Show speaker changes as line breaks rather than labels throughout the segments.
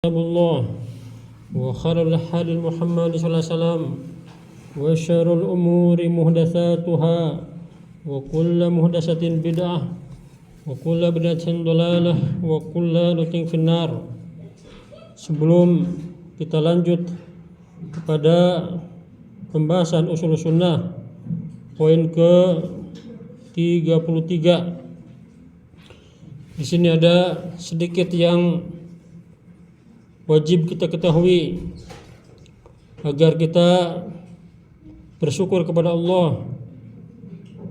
الله وخير الهدي محمد صلى الله عليه وسلم وشر الأمور محدثاتها وكل محدثة بدعة وكل بدعة ضلالة وكل ضلالة في النار. Sebelum kita lanjut kepada pembahasan usul sunnah poin ke-33, di sini ada sedikit yang wajib kita ketahui agar kita bersyukur kepada Allah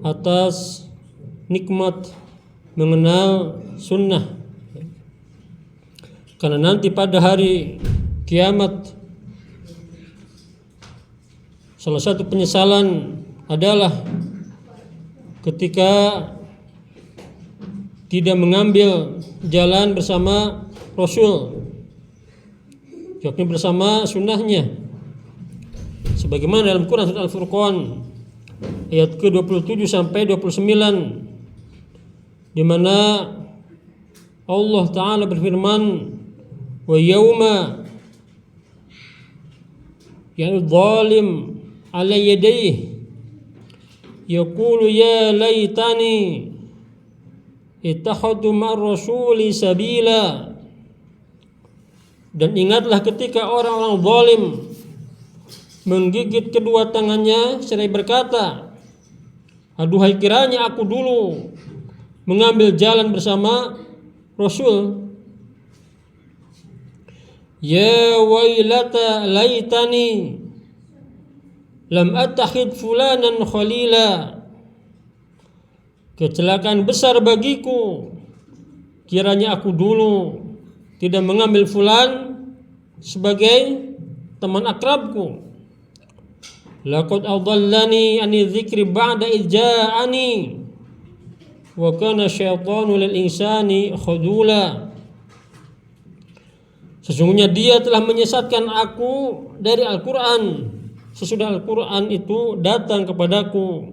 atas nikmat mengenal sunnah, karena nanti pada hari kiamat salah satu penyesalan adalah ketika tidak mengambil jalan bersama Rasul, yakni bersama sunnahnya, sebagaimana dalam Quran surat Al-Furqan ayat ke-27 sampai 29, di mana Allah Ta'ala berfirman, wa yauma zalim ala yadayhi yaqulu ya laitani ittakhadtu ma'ar rasuli sabila. Dan ingatlah ketika orang-orang zalim menggigit kedua tangannya seraya berkata, aduhai kiranya aku dulu mengambil jalan bersama Rasul. Ya wailata laitani lam attakhid fulanan khalila. Kecelakaan besar bagiku, kiranya aku dulu tidak mengambil fulan sebagai teman akrabku. Laqad adallani ani dzikri ba'da idh ja'ani wa kana syaitanu lil insani khadula. Sesungguhnya dia telah menyesatkan aku dari Al-Quran sesudah Al-Quran itu datang kepadaku,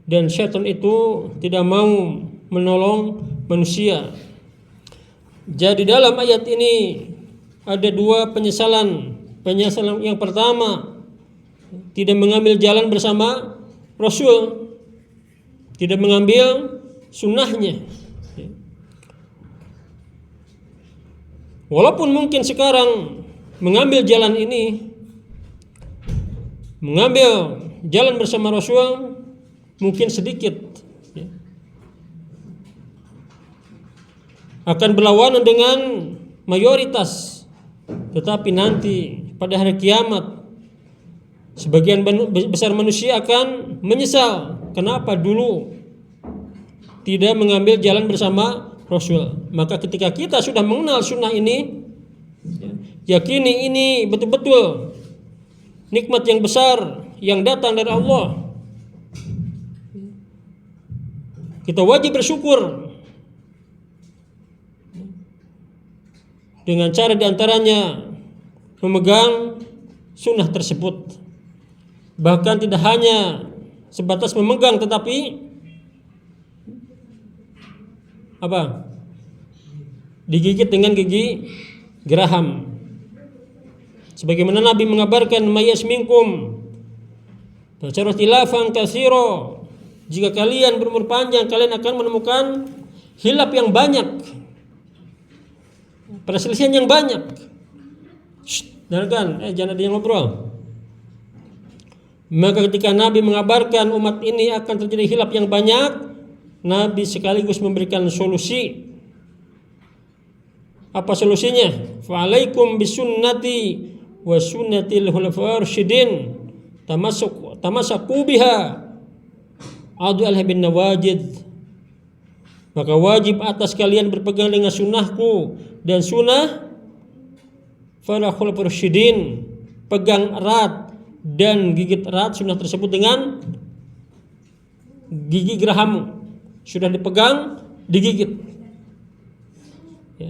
dan syaitan itu tidak mau menolong manusia. Jadi dalam ayat ini ada dua penyesalan. Penyesalan yang pertama, tidak mengambil jalan bersama Rasul, tidak mengambil sunnahnya. Walaupun mungkin sekarang mengambil jalan ini, mengambil jalan bersama Rasul mungkin sedikit, akan berlawanan dengan mayoritas, tetapi nanti pada hari kiamat sebagian besar manusia akan menyesal kenapa dulu tidak mengambil jalan bersama Rasul. Maka ketika kita sudah mengenal sunnah ini, yakini ini betul-betul nikmat yang besar yang datang dari Allah, kita wajib bersyukur dengan cara diantaranya memegang sunnah tersebut. Bahkan tidak hanya sebatas memegang, tetapi digigit dengan gigi geraham. Sebagaimana Nabi mengabarkan, mayas minkum tasarat khilafan katsira, jika kalian berumur panjang kalian akan menemukan hilaf yang banyak, perselisihan yang banyak. Dengarkan, jangan ada yang ngobrol. Maka ketika Nabi mengabarkan umat ini akan terjadi hilaf yang banyak, Nabi sekaligus memberikan solusi. Apa solusinya? Fa'alaikum bisunnati wa sunnatil khulafa'ir rasyidin tamassaku biha adu al-bin nawajid. Maka wajib atas kalian berpegang dengan sunnahku dan sunnah para khulafa'ir rasyidin. Pegang erat dan gigit erat sunnah tersebut dengan gigi geraham. Sudah dipegang, digigit. Ya.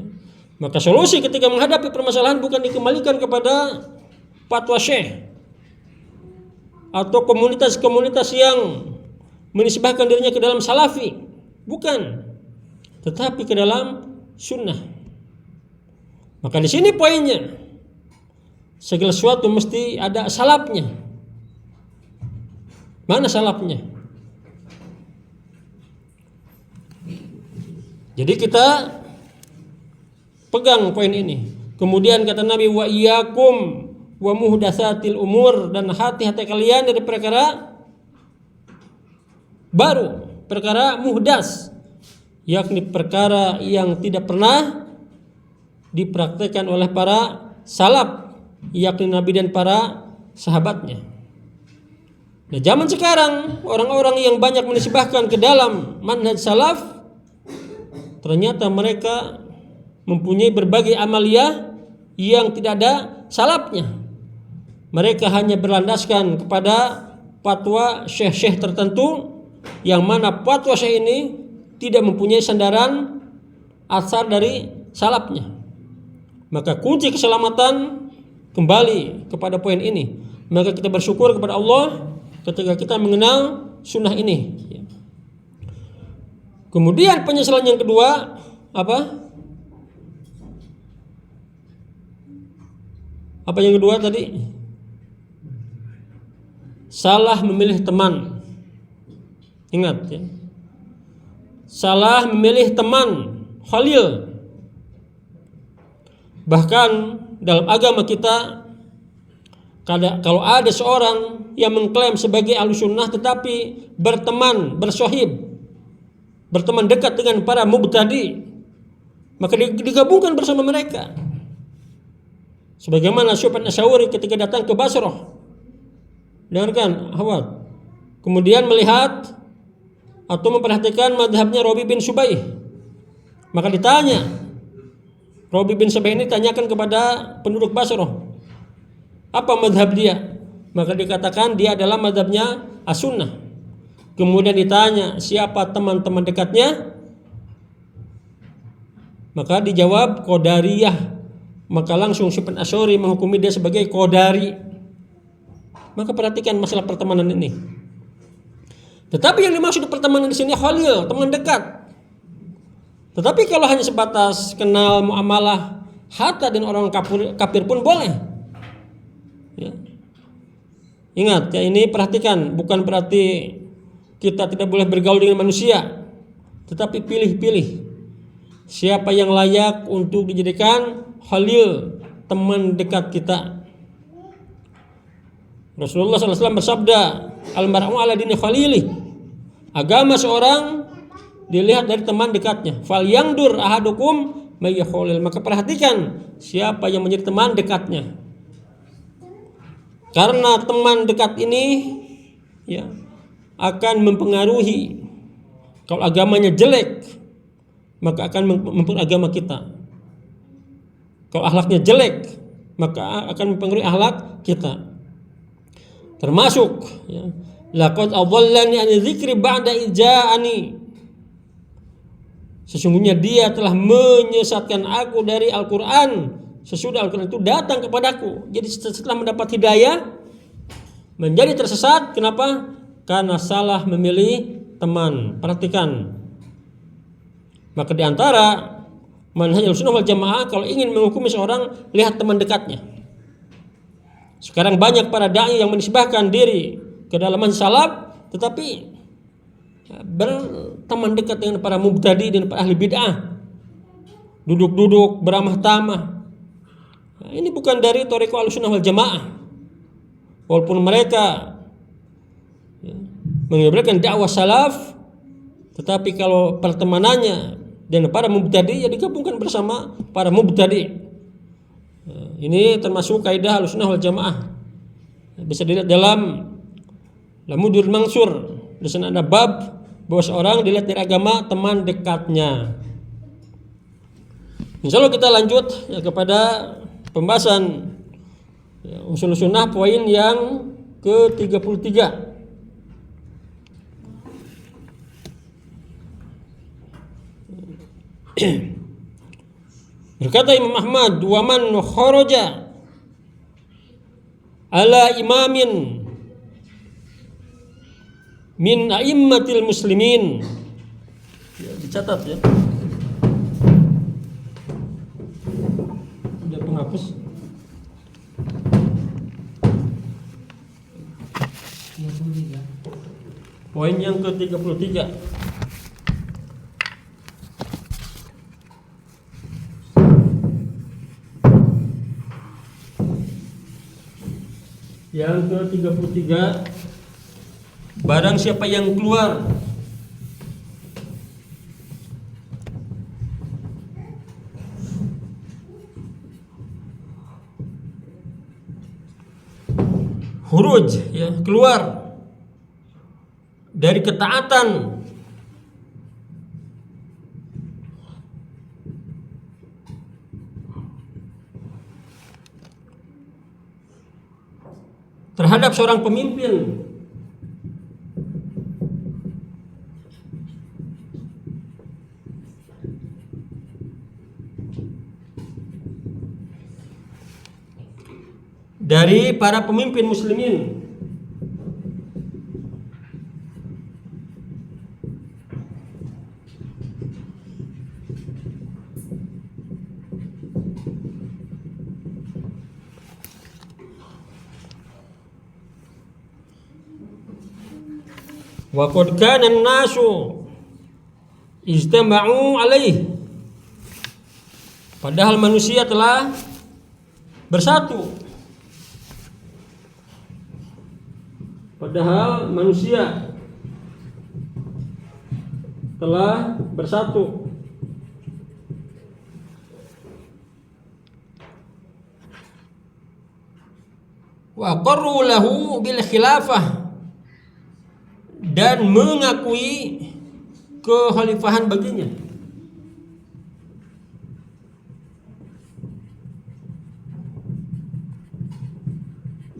Maka solusi ketika menghadapi permasalahan bukan dikembalikan kepada fatwa syekh atau komunitas-komunitas yang menisbahkan dirinya ke dalam salafi, bukan, tetapi ke dalam sunnah. Maka di sini poinnya, segala sesuatu mesti ada salafnya. Mana salafnya? Jadi kita pegang poin ini. Kemudian kata Nabi, wa iyyakum wa muhdatsatil umur, dan hati-hati kalian dari perkara baru, perkara muhdas, yakni perkara yang tidak pernah dipraktikkan oleh para salaf, yakni Nabi dan para sahabatnya. Nah, zaman sekarang orang-orang yang banyak menisbahkan ke dalam manhaj salaf, ternyata mereka mempunyai berbagai amaliyah yang tidak ada salafnya. Mereka hanya berlandaskan kepada fatwa syekh-syekh tertentu, yang mana fatwa syekh ini tidak mempunyai sandaran asar dari salafnya. Maka kunci keselamatan kembali kepada poin ini. Maka kita bersyukur kepada Allah ketika kita mengenal sunnah ini. Kemudian penyesalan yang kedua apa? Apa yang kedua tadi? Salah memilih teman. Ingat ya. Salah memilih teman, khalil. Bahkan dalam agama kita, kalau ada seorang yang mengklaim sebagai ahlussunnah tetapi berteman, bersohib, berteman dekat dengan para mubtadi, maka digabungkan bersama mereka. Sebagaimana Sufyan Ats-Tsauri ketika datang ke Basrah, dengarkan Ahwat, kemudian melihat atau memperhatikan madhabnya Rabi bin Subaih, maka ditanya, Rabi bin Subaih ini tanyakan kepada penduduk Basrah, apa madhab dia? Maka dikatakan dia adalah madhabnya as-sunnah. Kemudian ditanya siapa teman-teman dekatnya, maka dijawab Qadariyah. Maka langsung Sufyan Ats-Tsauri menghukumi dia sebagai Qadari. Maka perhatikan masalah pertemanan ini. Tetapi yang dimaksud pertemanan di sini khalil, teman dekat. Tetapi kalau hanya sebatas kenal muamalah harta dan orang kafir pun boleh. Ya. Ingat ya, ini perhatikan, bukan berarti kita tidak boleh bergaul dengan manusia, tetapi pilih-pilih siapa yang layak untuk dijadikan khalil, teman dekat kita. Rasulullah SAW bersabda, al-mar'u ala dini khalili. Agama seorang dilihat dari teman dekatnya. Fal yangdur ahadukum may khalil. Maka perhatikan siapa yang menjadi teman dekatnya. Karena teman dekat ini ya akan mempengaruhi. Kalau agamanya jelek, maka akan mempengaruhi agama kita. Kalau akhlaknya jelek, maka akan mempengaruhi akhlak kita. Termasuk ya, laqad adallani an dzikri ba'da ija'ani. Sesungguhnya dia telah menyesatkan aku dari Al-Qur'an sesudah Al-Qur'an itu datang kepadaku. Jadi setelah mendapat hidayah menjadi tersesat. Kenapa? Karena salah memilih teman. Perhatikan. Maka di antara manhaj Ahlussunnah wal Jamaah, kalau ingin menghukumi seorang, lihat teman dekatnya. Sekarang banyak para dai yang menisbahkan diri ke dalam manhaj salaf, tetapi berteman dekat dengan para mubtadi dan para ahli bid'ah. Duduk-duduk beramah tamah. Nah, ini bukan dari thariqah Ahlussunnah wal Jamaah. Walaupun mereka mengibarkan dakwah salaf, tetapi kalau pertemanannya dan para mubtadi, ya digabungkan bersama para mubtadi. Ini termasuk kaidah Ahlussunnah wal Jamaah. Bisa dilihat dalam Lamudul Mansur. Di sana ada bab bahwa seorang dilihat dari agama teman dekatnya. Insyaallah kita lanjut ya, kepada pembahasan ya, usul sunnah poin yang ke-33. Berkata Imam Ahmad, wa man kharaja ala imamin min a'immatil muslimin. Ya, dicatat ya. hapus. Poin yang ke-33. Yang ke-33, barang siapa yang keluar huruj, ya, keluar dari ketaatan terhadap seorang pemimpin, dari para pemimpin muslimin, wa qad kana an-nasu ijtama'u alaih, padahal manusia telah bersatu, padahal manusia telah bersatu. Wa qarru lahu bil khilafah, dan mengakui kekhalifahan baginya.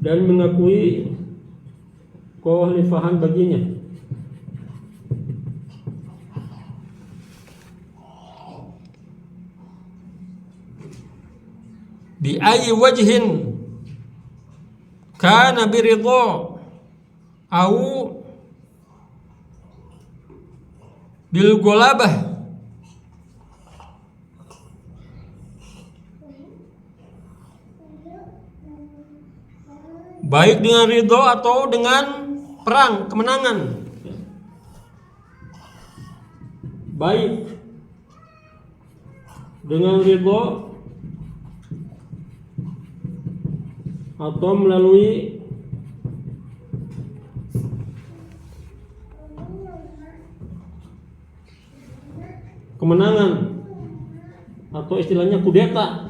Dan mengakui kekhalifahan baginya. Bi ayyi wajhin kana biridha au bil golabah, baik dengan ridho atau dengan perang, kemenangan. Baik dengan ridho atau melalui kemenangan, atau istilahnya kudeta.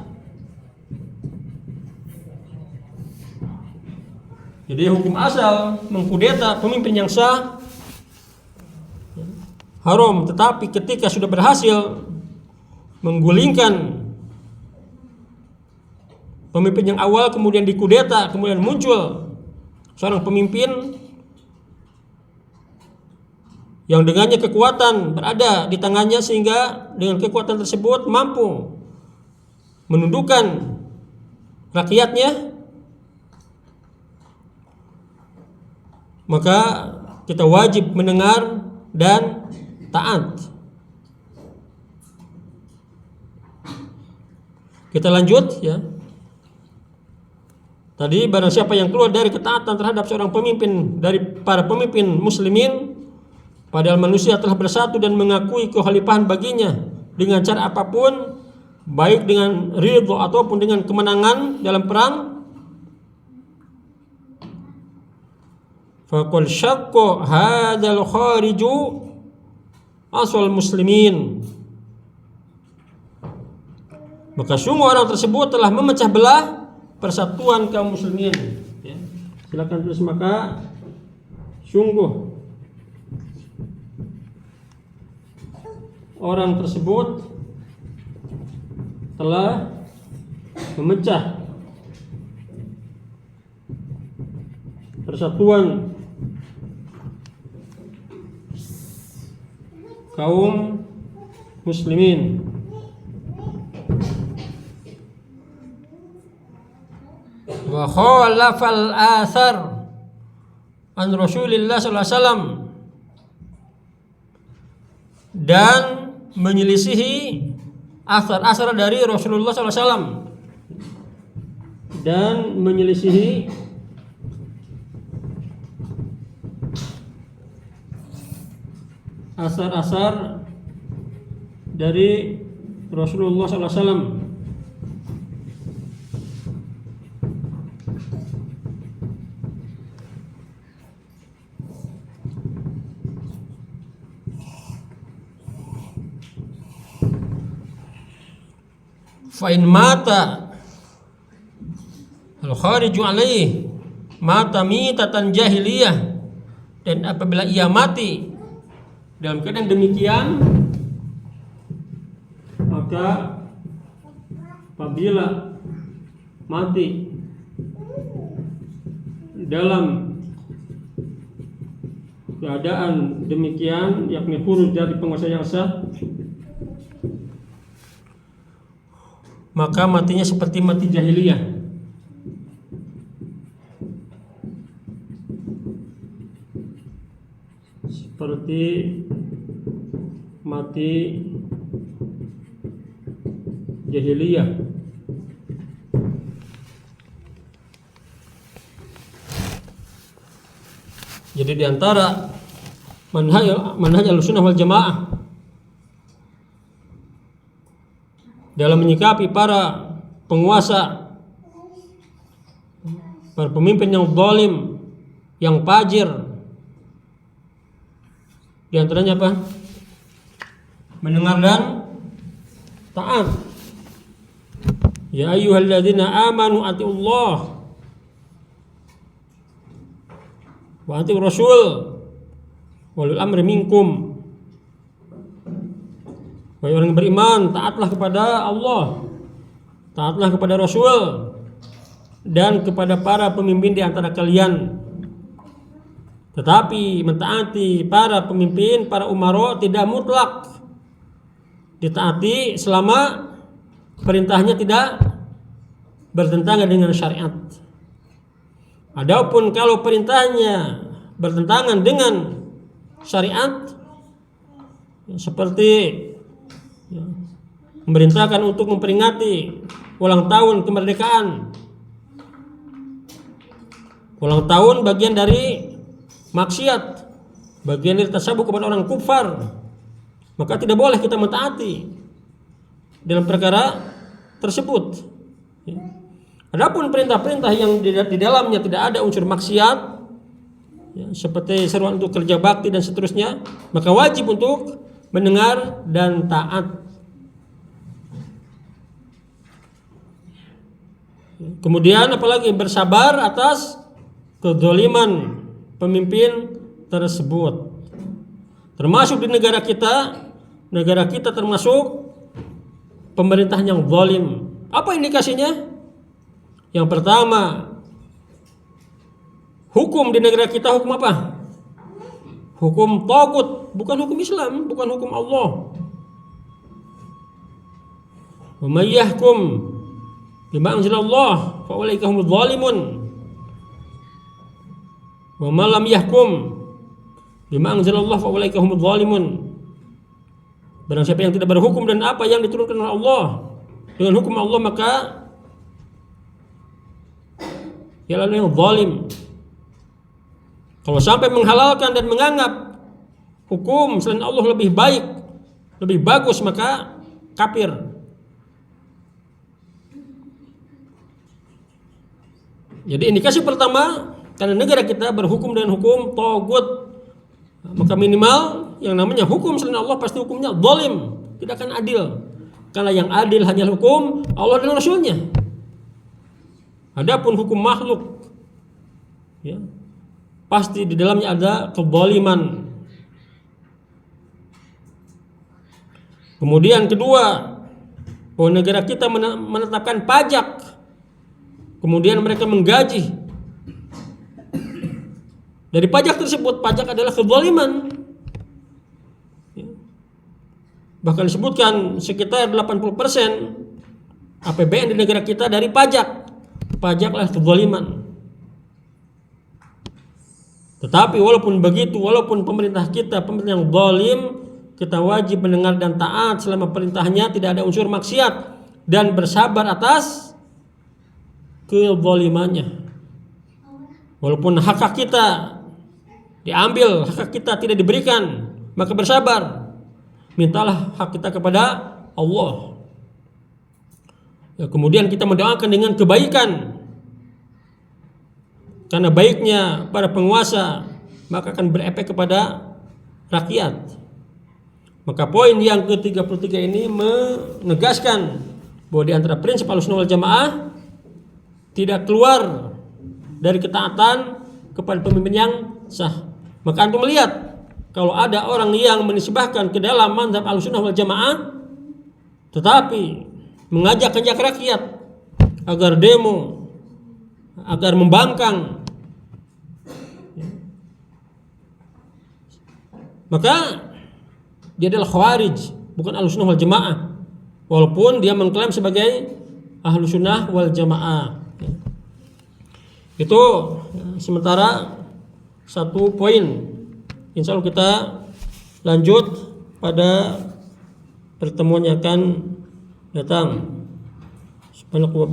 Jadi hukum asal mengkudeta pemimpin yang sah haram, tetapi ketika sudah berhasil menggulingkan pemimpin yang awal kemudian dikudeta, kemudian muncul seorang pemimpin yang dengannya kekuatan berada di tangannya, sehingga dengan kekuatan tersebut mampu menundukkan rakyatnya, maka kita wajib mendengar dan taat. Kita lanjut, ya. Tadi barang siapa yang keluar dari ketaatan terhadap seorang pemimpin dari para pemimpin muslimin, padahal manusia telah bersatu, dan mengakui kekhalifahan baginya dengan cara apapun, baik dengan ridho ataupun dengan kemenangan dalam perang, faqad syaqqa hadzal khariju asal muslimin, maka sungguh orang tersebut telah memecah belah persatuan kaum muslimin, ya. Silakan tulis, maka sungguh orang tersebut telah memecah persatuan kaum muslimin. Wa khalafal athar an Rasulillah sallallahu alaihi wasallam, dan menyelisihi asar-asar dari Rasulullah sallallahu alaihi wasallam. dan menyelisihi asar-asar dari Rasulullah SAW. Fa'in mata al-khariju alaih mata mitatan jahiliyah, dan apabila ia mati dalam keadaan demikian, maka apabila mati dalam keadaan demikian, yakni khuruj dari penguasa yang sah, maka matinya seperti mati jahiliyah. Seperti mati jahiliyah. Jadi diantara manhaj Ahlussunnah wal Jamaah dalam menyikapi para penguasa, para pemimpin yang zalim, yang fajir, di antaranya apa? Mendengar dan taat. Ya ayyuhalladzina amanu atiullah wa atiur rasul walul amri minkum. Wahai orang yang beriman, taatlah kepada Allah, taatlah kepada Rasul, dan kepada para pemimpin di antara kalian. Tetapi mentaati para pemimpin, para umara tidak mutlak ditaati selama perintahnya tidak bertentangan dengan syariat. Adapun kalau perintahnya bertentangan dengan syariat, seperti memerintahkan untuk memperingati ulang tahun kemerdekaan, ulang tahun bagian dari maksiat, bagian dari tasabuh kepada orang kufar, maka tidak boleh kita mentaati dalam perkara tersebut. Adapun perintah-perintah yang di dalamnya tidak ada unsur maksiat, seperti seruan untuk kerja bakti dan seterusnya, maka wajib untuk mendengar dan taat. Kemudian apalagi bersabar atas kezaliman pemimpin tersebut. Termasuk di negara kita termasuk pemerintah yang zalim. Apa indikasinya? Yang pertama, hukum di negara kita hukum apa? Hukum tagut, bukan hukum Islam, bukan hukum Allah. Wa may yahkum bima anzalallah fa ulaika humudz zalimun. Wa man lam yahkum bima anzalallah fa ulaika humudz zalimun. Barang siapa yang tidak berhukum dan apa yang diturunkan oleh Allah dengan hukum Allah, maka ialah yang zalim. Kalau sampai menghalalkan dan menganggap hukum selain Allah lebih baik, lebih bagus, maka kafir. Jadi indikasi pertama, karena negara kita berhukum dengan hukum tagut, maka minimal yang namanya hukum selain Allah pasti hukumnya zalim, tidak akan adil. Karena yang adil hanya hukum Allah dan Rasulnya. Adapun hukum makhluk, ya, pasti di dalamnya ada kezaliman. Kemudian kedua, bahwa negara kita menetapkan pajak, kemudian mereka menggaji. Dari pajak tersebut, pajak adalah kezaliman. Bahkan disebutkan sekitar 80% APBN di negara kita dari pajak. Pajaklah kezaliman. Tetapi walaupun begitu, walaupun pemerintah kita pemerintah yang zalim, kita wajib mendengar dan taat selama perintahnya tidak ada unsur maksiat, dan bersabar atas kezalimannya. Walaupun hak kita diambil, hak kita tidak diberikan, maka bersabar. Mintalah hak kita kepada Allah. Ya, kemudian kita mendoakan dengan kebaikan. Karena baiknya para penguasa maka akan berefek kepada rakyat. Maka poin yang ke-33 ini menegaskan bahwa di antara prinsip Ahlussunnah wal Jamaah tidak keluar dari ketaatan kepada pemimpin yang sah. Maka antum melihat kalau ada orang yang menisbahkan ke dalam mazhab Ahlussunnah wal Jamaah tetapi mengajak rakyat agar demo, agar membangkang, maka dia adalah khawarij, bukan Ahlussunnah wal Jamaah, walaupun dia mengklaim sebagai Ahlussunnah wal Jamaah. Itu sementara satu poin. Insya Allah kita lanjut pada pertemuan yang akan datang. Subhanallah.